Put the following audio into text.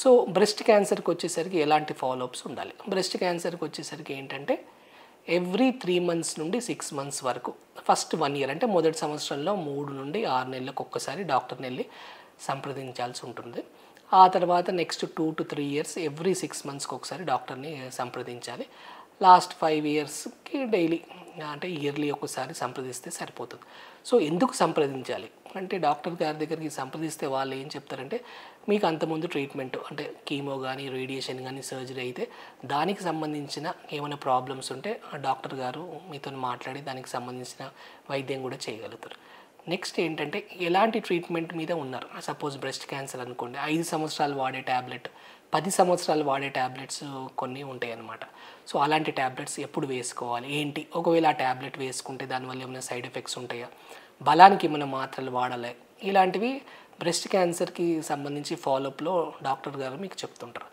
So breast క్యాన్సర్కి వచ్చేసరికి ఎలాంటి ఫాలోఅప్స్ ఉండాలి? బ్రెస్ట్ క్యాన్సర్కి వచ్చేసరికి ఏంటంటే ఎవ్రీ 3 మంత్స్ నుండి 6 మంత్స్ వరకు, ఫస్ట్ 1 ఇయర్ అంటే మొదటి సంవత్సరంలో 3 నుండి 6 నెలలకు ఒక్కసారి డాక్టర్ని వెళ్ళి సంప్రదించాల్సి ఉంటుంది. ఆ తర్వాత నెక్స్ట్ 2 to 3 ఇయర్స్ ఎవ్రీ 6 మంత్స్కి ఒకసారి డాక్టర్ని సంప్రదించాలి. లాస్ట్ 5 ఇయర్స్కి డైలీ అంటే ఇయర్లీ ఒకసారి సంప్రదిస్తే సరిపోతుంది. సో ఎందుకు సంప్రదించాలి అంటే, డాక్టర్ గారి దగ్గరికి సంప్రదిస్తే వాళ్ళు ఏం చెప్తారంటే, మీకు అంతకుముందు ట్రీట్మెంట్ అంటే కీమో కానీ రేడియేషన్ కానీ సర్జరీ అయితే దానికి సంబంధించిన ఏమైనా ప్రాబ్లమ్స్ ఉంటే ఆ డాక్టర్ గారు మీతో మాట్లాడి దానికి సంబంధించిన వైద్యం కూడా చేయగలుగుతారు. నెక్స్ట్ ఏంటంటే, ఎలాంటి ట్రీట్మెంట్ మీద ఉన్నారు. సపోజ్ బ్రెస్ట్ క్యాన్సర్ అనుకోండి, 5 సంవత్సరాలు వాడే ట్యాబ్లెట్, 10 సంవత్సరాలు వాడే ట్యాబ్లెట్స్ కొన్ని ఉంటాయి అన్నమాట. సో అలాంటి ట్యాబ్లెట్స్ ఎప్పుడు వేసుకోవాలి ఏంటి, ఒకవేళ ఆ ట్యాబ్లెట్ వేసుకుంటే దానివల్ల ఏమైనా సైడ్ ఎఫెక్ట్స్ ఉంటాయా, బలానికి ఏమైనా మాత్రలు వాడాలి, ఇలాంటివి బ్రెస్ట్ క్యాన్సర్కి సంబంధించి ఫాలోఅప్లో డాక్టర్ గారు మీకు చెప్తుంటారు.